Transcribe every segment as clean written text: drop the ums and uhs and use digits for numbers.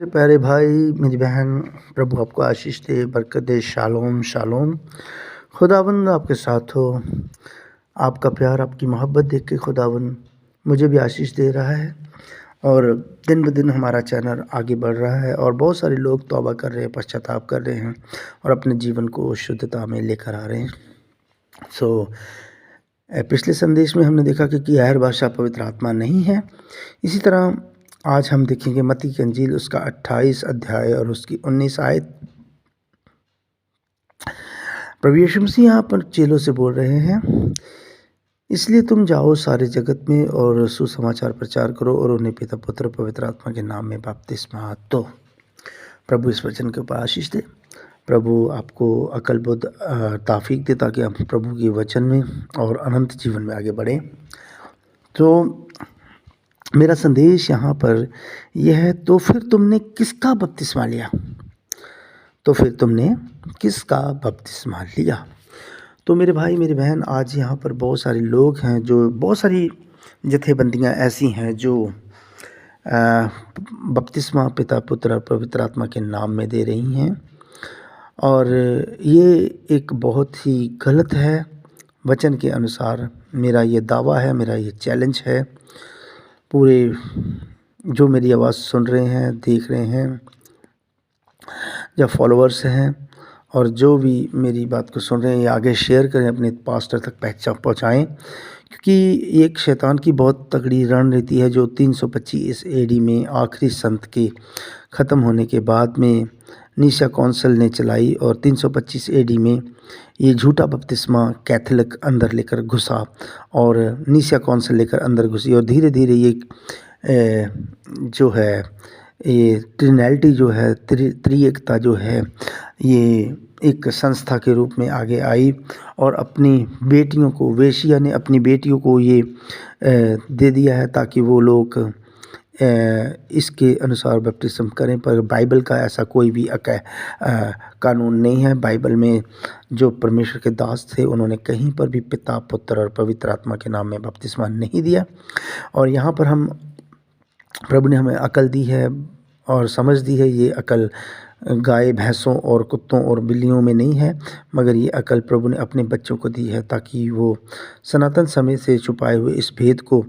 मेरे प्यारे भाई, मेरी बहन, प्रभु आपको आशीष दे, बरकत दे। Shalom shalom. खुदावंद आपके साथ हो। आपका प्यार, आपकी मोहब्बत देख के खुदावंद मुझे भी आशीष दे रहा है और दिन ब दिन हमारा चैनल आगे बढ़ रहा है और बहुत सारे लोग तौबा कर रहे हैं, पश्चाताप कर रहे हैं और अपने जीवन को शुद्धता में लेकर आ रहे हैं। पिछले संदेश में हमने देखा कि हर भाषा पवित्र आत्मा नहीं है। इसी तरह आज हम देखेंगे मत्ती की अंजील, उसका 28 अध्याय और उसकी 19 आयत। प्रभु यीशु मसीह यहाँ पर चेलों से बोल रहे हैं, इसलिए तुम जाओ सारे जगत में और सुसमाचार प्रचार करो और उन्हें पिता, पुत्र, पवित्र आत्मा के नाम में बपतिस्मा दो। प्रभु इस वचन के ऊपर आशीष दे। प्रभु आपको अकल बुद्ध तौफीक दे ताकि आप प्रभु के वचन में और अनंत जीवन में आगे बढ़ें। तो मेरा संदेश यहाँ पर यह है, तो फिर तुमने किसका बपतिस्मा लिया? तो फिर तुमने किसका बपतिस्मा लिया? तो मेरे भाई, मेरी बहन, आज यहाँ पर बहुत सारे लोग हैं, जो बहुत सारी जथेबंदियाँ ऐसी हैं जो बपतिस्मा पिता, पुत्र और पवित्र आत्मा के नाम में दे रही हैं और ये एक बहुत ही गलत है। वचन के अनुसार मेरा ये दावा है, मेरा ये चैलेंज है। पूरे जो मेरी आवाज़ सुन रहे हैं, देख रहे हैं, या फॉलोअर्स हैं और जो भी मेरी बात को सुन रहे हैं, ये आगे शेयर करें, अपने पास्टर तक पहुँचाएँ, क्योंकि एक शैतान की बहुत तगड़ी रणनीति है जो 325 एडी में आखिरी संत के ख़त्म होने के बाद में नीसिया कौंसिल ने चलाई और 325 एडी में ये झूठा बपतिस्मा कैथोलिक अंदर लेकर घुसा और नीसिया कौंसिल लेकर अंदर घुसी और धीरे धीरे ये जो है ये ट्रिनिटी जो है, त्रिएकता जो है, ये एक संस्था के रूप में आगे आई और अपनी बेटियों को, वेश्या ने अपनी बेटियों को ये दे दिया है ताकि वो लोग इसके अनुसार बपतिस्म करें। पर बाइबल का ऐसा कोई भी कानून नहीं है। बाइबल में जो परमेश्वर के दास थे, उन्होंने कहीं पर भी पिता, पुत्र और पवित्र आत्मा के नाम में बपतिस्मा नहीं दिया। और यहाँ पर प्रभु ने हमें अकल दी है और समझ दी है। ये अकल गाय, भैंसों और कुत्तों और बिल्लियों में नहीं है, मगर ये अकल प्रभु ने अपने बच्चों को दी है ताकि वो सनातन समय से छुपाए हुए इस भेद को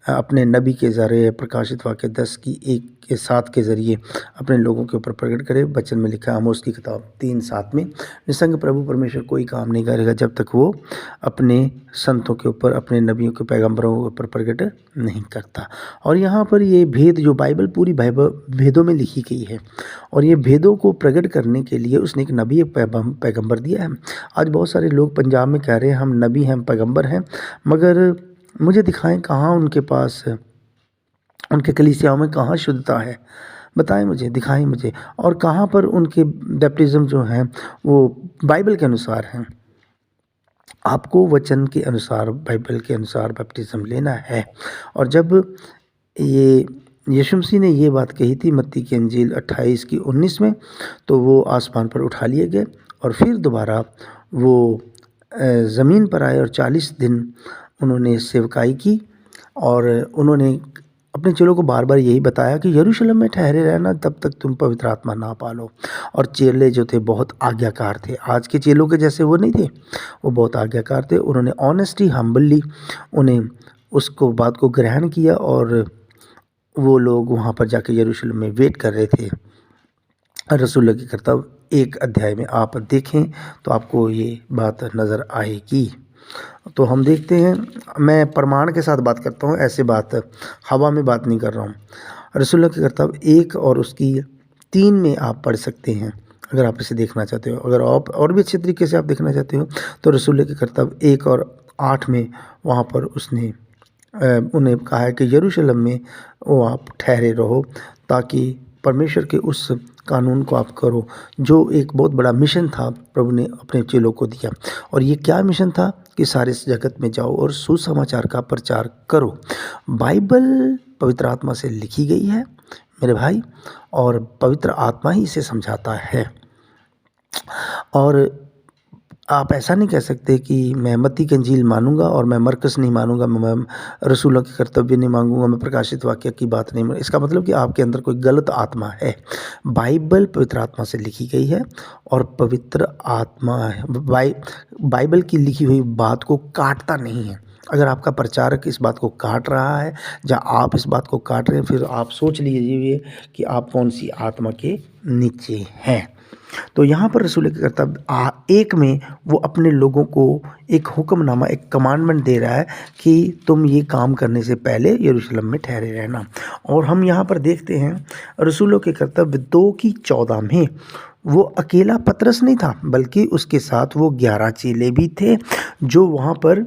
अपने नबी के ज़रिए, प्रकाशित वाक्य 10 की 1 के 7 के ज़रिए अपने लोगों के ऊपर प्रकट करे। वचन में लिखा है आमोस की किताब 3:7 में, निसंग प्रभु परमेश्वर कोई काम नहीं करेगा जब तक वो अपने संतों के ऊपर, अपने नबियों के, पैगंबरों के ऊपर प्रकट नहीं करता। और यहाँ पर ये भेद जो बाइबल पूरी भेदों में लिखी गई है और ये भेदों को प्रकट करने के लिए उसने एक नबी, एक पैगंबर दिया है। आज बहुत सारे लोग पंजाब में कह रहे हैं हम नबी हैं, पैगंबर हैं, मगर मुझे दिखाएं कहाँ उनके पास, उनके कलीसियाओं में कहाँ शुद्धता है? बताएं मुझे, दिखाएं मुझे। और कहाँ पर उनके बैप्टिज़्म जो हैं वो बाइबल के अनुसार हैं? आपको वचन के अनुसार, बाइबल के अनुसार बैप्टिज़्म लेना है। और जब ये यीशु मसीह ने ये बात कही थी मत्ती की अंजील 28 की 19 में, तो वो आसमान पर उठा लिए गए और फिर दोबारा वो ज़मीन पर आए और 40 दिन उन्होंने सेवकाई की और उन्होंने अपने चेलों को बार बार यही बताया कि यरूशलेम में ठहरे रहना तब तक तुम पवित्र आत्मा ना पालो। और चेले जो थे बहुत आज्ञाकार थे। आज के चेलों के जैसे वो नहीं थे, वो बहुत आज्ञाकार थे। उन्होंने ऑनेस्टी, हम्बली, उन्हें उसको बात को ग्रहण किया और वो लोग वहाँ पर जाके यरूशलेम में वेट कर रहे थे। रसूल की कर्तव्य 1 अध्याय में आप देखें तो आपको ये बात नज़र आएगी। तो हम देखते हैं, मैं प्रमाण के साथ बात करता हूँ, ऐसे बात हवा में बात नहीं कर रहा हूँ। रसूल की कर्तव्य 1 और उसकी 3 में आप पढ़ सकते हैं अगर आप इसे देखना चाहते हो। अगर आप और भी अच्छे तरीके से आप देखना चाहते हो तो रसूल की कर्तव्य 1 और 8 में वहाँ पर उसने उन्हें कहा है कि यरूशलेम में वो आप ठहरे रहो ताकि परमेश्वर के उस कानून को आप करो जो एक बहुत बड़ा मिशन था प्रभु ने अपने चेलों को दिया। और ये क्या मिशन था कि सारे जगत में जाओ और सुसमाचार का प्रचार करो। बाइबल पवित्र आत्मा से लिखी गई है मेरे भाई, और पवित्र आत्मा ही इसे समझाता है। और आप ऐसा नहीं कह सकते कि मैं मत्ती की इंजील मानूँगा और मैं मरकस नहीं मानूँगा, मैं रसूलों के कर्तव्य नहीं मांगूँगा, मैं प्रकाशित वाक्य की बात नहीं इसका मतलब कि आपके अंदर कोई गलत आत्मा है। बाइबल पवित्र आत्मा से लिखी गई है और पवित्र आत्मा है बाइबल की लिखी हुई बात को काटता नहीं है। अगर आपका प्रचारक इस बात को काट रहा है या आप इस बात को काट रहे हैं, फिर आप सोच लीजिए कि आप कौन सी आत्मा के नीचे हैं। तो यहाँ पर रसूल के कर्तव्य एक में वो अपने लोगों को एक हुक्मनामा, एक कमांडमेंट दे रहा है कि तुम ये काम करने से पहले यरूशलेम में ठहरे रहना। और हम यहाँ पर देखते हैं रसूलों के कर्तव्य 2:14 में वो अकेला पतरस नहीं था, बल्कि उसके साथ वो 11 चेले भी थे जो वहाँ पर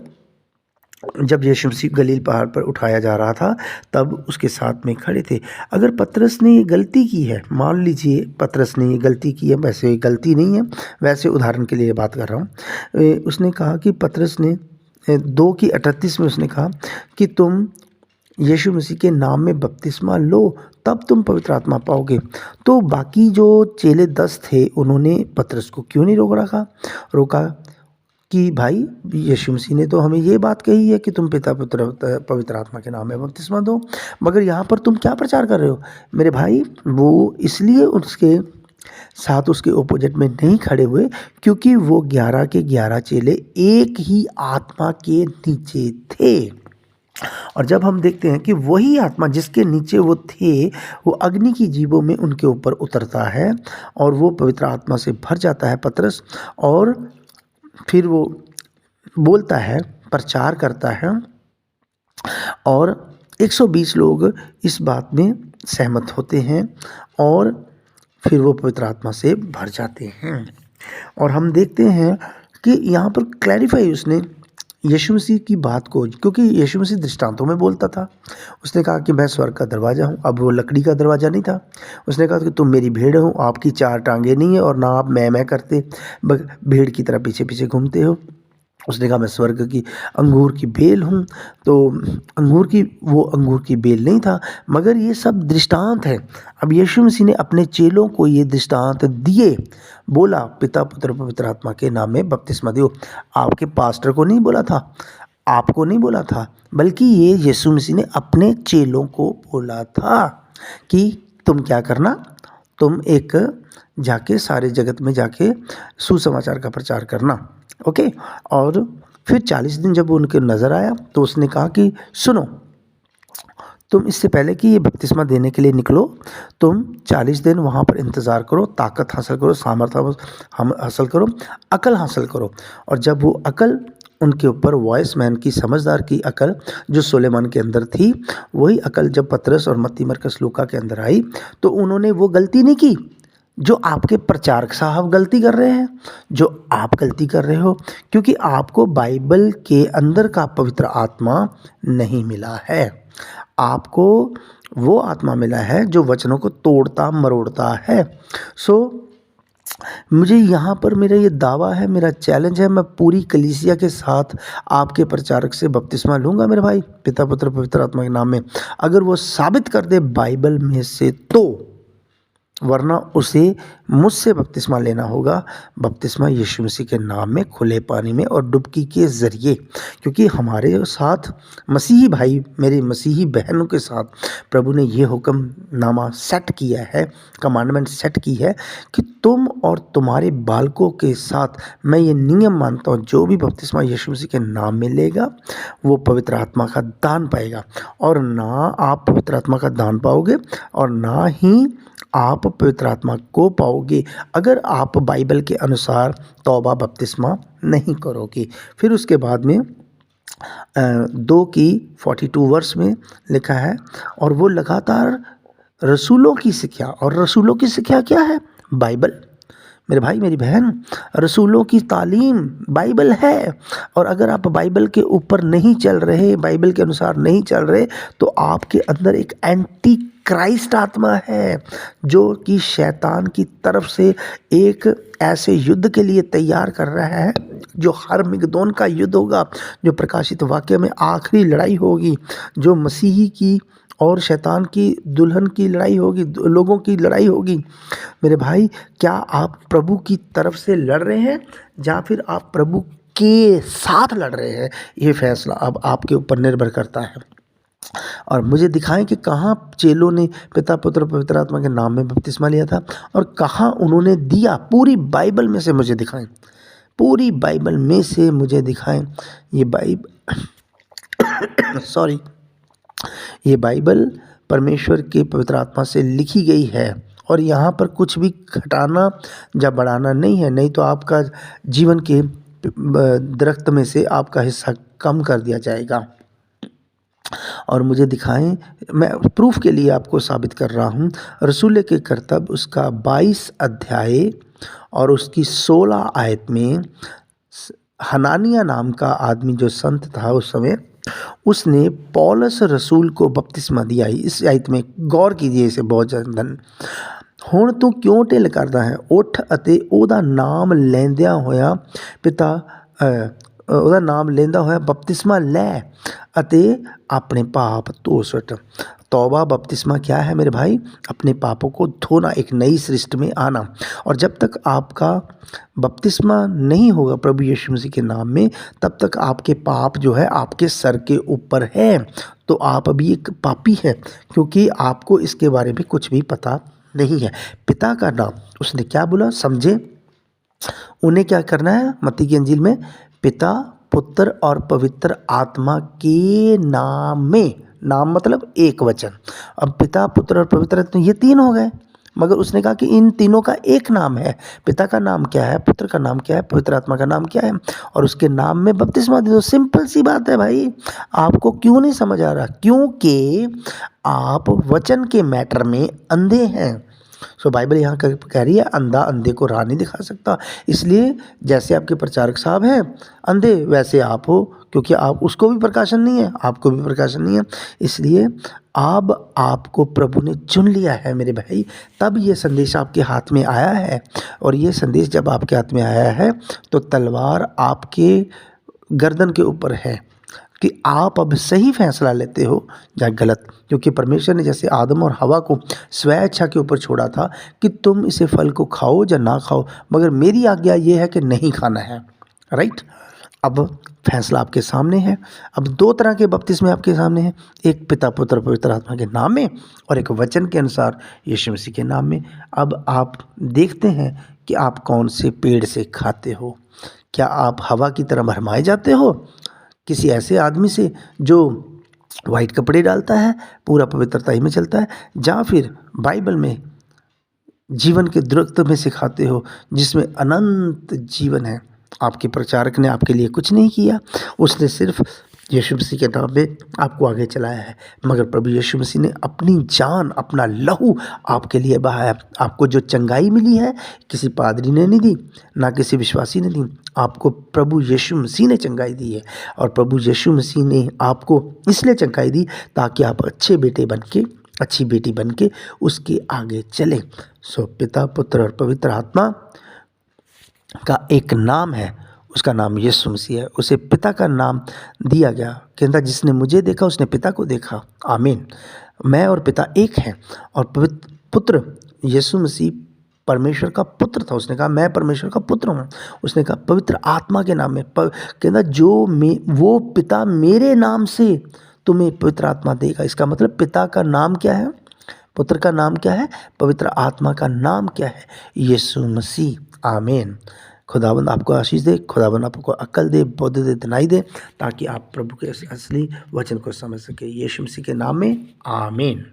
जब यीशु मसीह गलील पहाड़ पर उठाया जा रहा था तब उसके साथ में खड़े थे। अगर पतरस ने ये गलती की है, मान लीजिए पतरस ने ये गलती की है, वैसे ये गलती नहीं है, वैसे उदाहरण के लिए बात कर रहा हूँ। उसने कहा कि पतरस ने 2:38 में उसने कहा कि तुम यीशु मसीह के नाम में बपतिस्मा लो तब तुम पवित्र आत्मा पाओगे। तो बाकी जो चेले 10 थे उन्होंने पतरस को क्यों नहीं रोका कि भाई यीशु मसीह ने तो हमें ये बात कही है कि तुम पिता पुत्र पवित्र आत्मा के नाम में बपतिस्मा दो, मगर यहाँ पर तुम क्या प्रचार कर रहे हो मेरे भाई। वो इसलिए उसके साथ उसके ओपोजिट में नहीं खड़े हुए क्योंकि वो 11 के 11 चेले एक ही आत्मा के नीचे थे। और जब हम देखते हैं कि वही आत्मा जिसके नीचे वो थे वो अग्नि की जीवों में उनके ऊपर उतरता है और वो पवित्र आत्मा से भर जाता है पतरस, और फिर वो बोलता है, प्रचार करता है और 120 लोग इस बात में सहमत होते हैं और फिर वो पवित्र आत्मा से भर जाते हैं। और हम देखते हैं कि यहाँ पर क्लैरिफाई उसने यीशु मसीह की बात को, क्योंकि यीशु मसीह दृष्टांतों में बोलता था। उसने कहा कि मैं स्वर्ग का दरवाज़ा हूँ। अब वो लकड़ी का दरवाज़ा नहीं था। उसने कहा कि तुम मेरी भेड़ हो, आपकी 4 टांगें नहीं है और ना आप मैं करते भेड़ की तरह पीछे पीछे घूमते हो। उसने कहा मैं स्वर्ग की अंगूर की बेल हूँ। तो अंगूर की बेल नहीं था, मगर ये सब दृष्टांत है। अब यीशु मसीह ने अपने चेलों को ये दृष्टांत दिए, बोला पिता पुत्र पवित्र आत्मा के नाम में बपतिस्मा दो। आपके पास्टर को नहीं बोला था, आपको नहीं बोला था, बल्कि ये यीशु मसीह ने अपने चेलों को बोला था कि तुम क्या करना, तुम एक जाके सारे जगत में जाके सुसमाचार का प्रचार करना। ओके। और फिर 40 दिन जब उनके नज़र आया तो उसने कहा कि सुनो, तुम इससे पहले कि ये बपतिस्मा देने के लिए निकलो, तुम 40 दिन वहाँ पर इंतज़ार करो, ताकत हासिल करो, सामर्थ्य हासिल करो, अकल हासिल करो। और जब वो अकल उनके ऊपर, वॉइस मैन की, समझदार की अकल जो सुलेमान के अंदर थी, वही अकल जब पतरस और मत्ती मरकस लूका के अंदर आई तो उन्होंने वो गलती नहीं की जो आपके प्रचारक साहब गलती कर रहे हैं, जो आप गलती कर रहे हो, क्योंकि आपको बाइबल के अंदर का पवित्र आत्मा नहीं मिला है। आपको वो आत्मा मिला है जो वचनों को तोड़ता मरोड़ता है। मुझे यहाँ पर मेरा ये दावा है, मेरा चैलेंज है, मैं पूरी कलीसिया के साथ आपके प्रचारक से बपतिस्मा लूँगा मेरे भाई, पिता पुत्र पवित्र आत्मा के नाम में, अगर वो साबित कर दे बाइबल में से तो, वरना उसे मुझसे बपतिस्मा लेना होगा। बपतिस्मा यीशु मसीह के नाम में, खुले पानी में और डुबकी के ज़रिए, क्योंकि हमारे साथ मसीही भाई, मेरे मसीही बहनों के साथ प्रभु ने ये हुक्मनामा सेट किया है, कमांडमेंट सेट की है कि तुम और तुम्हारे बालकों के साथ मैं ये नियम मानता हूँ, जो भी बपतिस्मा यीशु मसीह के नाम में लेगा वो पवित्र आत्मा का दान पाएगा। और ना आप पवित्र आत्मा का दान पाओगे और ना ही आप पवित्र आत्मा को पाओगे अगर आप बाइबल के अनुसार तौबा बपतिस्मा नहीं करोगे। फिर उसके बाद में 2:42 वर्ष में लिखा है, और वो लगातार रसूलों की शिक्षा, और रसूलों की शिक्षा क्या है? बाइबल। मेरे भाई मेरी बहन, रसूलों की तालीम बाइबल है। और अगर आप बाइबल के ऊपर नहीं चल रहे, बाइबल के अनुसार नहीं चल रहे, तो आपके अंदर एक एंटी क्राइस्ट आत्मा है जो कि शैतान की तरफ से एक ऐसे युद्ध के लिए तैयार कर रहा है जो हरमिगदोन का युद्ध होगा, जो प्रकाशित वाक्य में आखिरी लड़ाई होगी, जो मसीही की और शैतान की दुल्हन की लड़ाई होगी, लोगों की लड़ाई होगी। मेरे भाई, क्या आप प्रभु की तरफ से लड़ रहे हैं या फिर आप प्रभु के साथ लड़ रहे हैं? ये फैसला अब आपके ऊपर निर्भर करता है। और मुझे दिखाएं कि कहाँ चेलों ने पिता पुत्र पवित्र आत्मा के नाम में बपतिस्मा लिया था और कहाँ उन्होंने दिया। पूरी बाइबल में से मुझे दिखाएं, पूरी बाइबल में से मुझे दिखाएं। ये सॉरी, ये बाइबल परमेश्वर के पवित्र आत्मा से लिखी गई है और यहाँ पर कुछ भी घटाना या बढ़ाना नहीं है, नहीं तो आपका जीवन के दरख्त में से आपका हिस्सा कम कर दिया जाएगा। और मुझे दिखाएं, मैं प्रूफ के लिए आपको साबित कर रहा हूँ। रसूल के करतब उसका 22 अध्याय और उसकी 16 आयत में हनानिया नाम का आदमी जो संत था उस समय, उसने पौलुस रसूल को बपतिस्मा दिया। इस आयत में गौर कीजिए, इसे बहुत जन ਹੁਣ ਤੂੰ ਕਿਉਂ ਢਿੱਲ ਕਰਦਾ ਹੈ, ਉੱਠ ਅਤੇ ਉਹਦਾ ਨਾਮ ਲੈਂਦਿਆਂ ਹੋਇਆ ਉਹਦਾ ਨਾਮ ਲੈਂਦਾ ਹੋਇਆ बपतिस्मा ਲੈ ਅਤੇ अपने पाप धो सुट। तौबा बपतिस्मा क्या है मेरे भाई? अपने पापों को धोना, एक नई सृष्टि में आना। और जब तक आपका बपतिस्मा नहीं होगा प्रभु यीशु मसीह के नाम में, तब तक आपके पाप जो है आपके सर के ऊपर है। तो आप अभी एक पापी है, क्योंकि आपको इसके बारे में कुछ भी पता नहीं है। पिता का नाम, उसने क्या बोला समझे? उन्हें क्या करना है? मत्ती की अंजील में पिता पुत्र और पवित्र आत्मा के नाम में, नाम मतलब एक वचन। अब पिता पुत्र और पवित्र आत्मा ये तीन हो गए, मगर उसने कहा कि इन तीनों का एक नाम है। पिता का नाम क्या है, पुत्र का नाम क्या है, पवित्र आत्मा का नाम क्या है, और उसके नाम में बपतिस्मा दे दो। सिंपल सी बात है भाई। आपको क्यों नहीं समझ आ रहा? क्योंकि आप वचन के मैटर में अंधे हैं। सो बाइबल यहाँ कह रही है अंधा अंधे को राह नहीं दिखा सकता। इसलिए जैसे आपके प्रचारक साहब हैं अंधे, वैसे आप हो, क्योंकि आप उसको भी प्रकाशन नहीं है, आपको भी प्रकाशन नहीं है। इसलिए अब आपको प्रभु ने चुन लिया है मेरे भाई, तब ये संदेश आपके हाथ में आया है। और ये संदेश जब आपके हाथ में आया है तो तलवार आपके गर्दन के ऊपर है कि आप अब सही फैसला लेते हो या गलत। क्योंकि परमेश्वर ने जैसे आदम और हवा को स्वेच्छा के ऊपर छोड़ा था कि तुम इसे फल को खाओ या ना खाओ, मगर मेरी आज्ञा ये है कि नहीं खाना है। राइट? अब फैसला आपके सामने है। अब दो तरह के बपतिस्मे आपके सामने हैं, एक पिता पुत्र पवित्र आत्मा के नाम में और एक वचन के अनुसार यीशु मसीह के नाम में। अब आप देखते हैं कि आप कौन से पेड़ से खाते हो। क्या आप हवा की तरह भरमाए जाते हो किसी ऐसे आदमी से जो वाइट कपड़े डालता है, पूरा पवित्रता ही में चलता है, या फिर बाइबल में जीवन के दरख्त में से खाते हो जिसमें अनंत जीवन है? आपके प्रचारक ने आपके लिए कुछ नहीं किया, उसने सिर्फ यीशु मसीह के नाम में आपको आगे चलाया है। मगर प्रभु यीशु मसीह ने अपनी जान, अपना लहू आपके लिए बहाया। आपको जो चंगाई मिली है किसी पादरी ने नहीं दी, ना किसी विश्वासी ने दी, आपको प्रभु यीशु मसीह ने चंगाई दी है। और प्रभु यीशु मसीह ने आपको इसलिए चंगाई दी ताकि आप अच्छे बेटे बन के, अच्छी बेटी बन के उसके आगे चलें। सो पिता पुत्र और पवित्र आत्मा का एक नाम है, उसका नाम यीशु मसीह है। उसे पिता का नाम दिया गया, कहता जिसने मुझे देखा उसने पिता को देखा। आमीन। मैं और पिता एक हैं। और पवित्र पुत्र यीशु मसीह परमेश्वर का पुत्र था, उसने कहा मैं परमेश्वर का पुत्र हूँ। उसने कहा पवित्र आत्मा के नाम में, कहता वो पिता मेरे नाम से तुम्हें पवित्र आत्मा देगा। इसका मतलब पिता का नाम क्या है, पुत्र का नाम क्या है, पवित्र आत्मा का नाम क्या है? यीशु मसीह। आमीन। खुदावंद आपको आशीष दे, खुदावंद आपको अक्ल दे, बुद्धि दे, दिनाई दे, ताकि आप प्रभु के असली वचन को समझ सके। यीशु मसीह के नाम में आमीन।